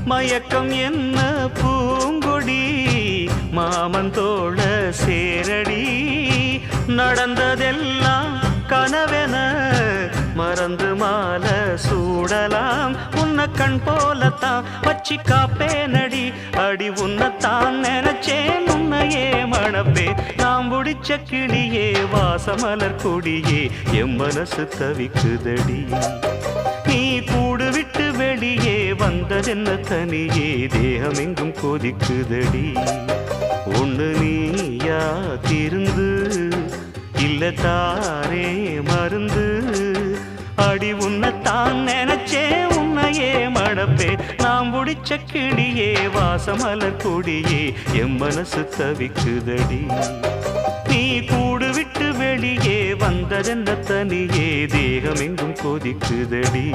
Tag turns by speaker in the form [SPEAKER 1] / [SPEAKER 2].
[SPEAKER 1] மயக்கம் என்ன பூங்கொடி மாமன் தோழ சேரடி நடந்ததெல்லாம் கனவென மறந்து மால சூடலாம் உன்ன கண் போலத்தான் வச்சி காப்பேனடி அடி உன்னத்தான் நினைச்சேன் உன்னையே மணப்பே நாம் முடிச்ச கிளியே வாசமலர் கொடியே எம் மனசு தவிக்குதடி நீ கூடு விட்டு வெளியே வந்ததென்ன தனியே தேகம் எங்கும் கொதிக்குதடி ஒண்ணு நீயா திருந்து இல்ல தாரே மருந்து அடி உன்னத்தான் நினைச்சே உன்னையே மணப்பே நாம் முடிச்ச கிளியே வாசமலர் கொடியே எம் மனசு தவிக்குதடி நீ கூடு விட்டு வெளியே வந்ததென்ன தனியே தேகம் எங்கும் கொதிக்குதடி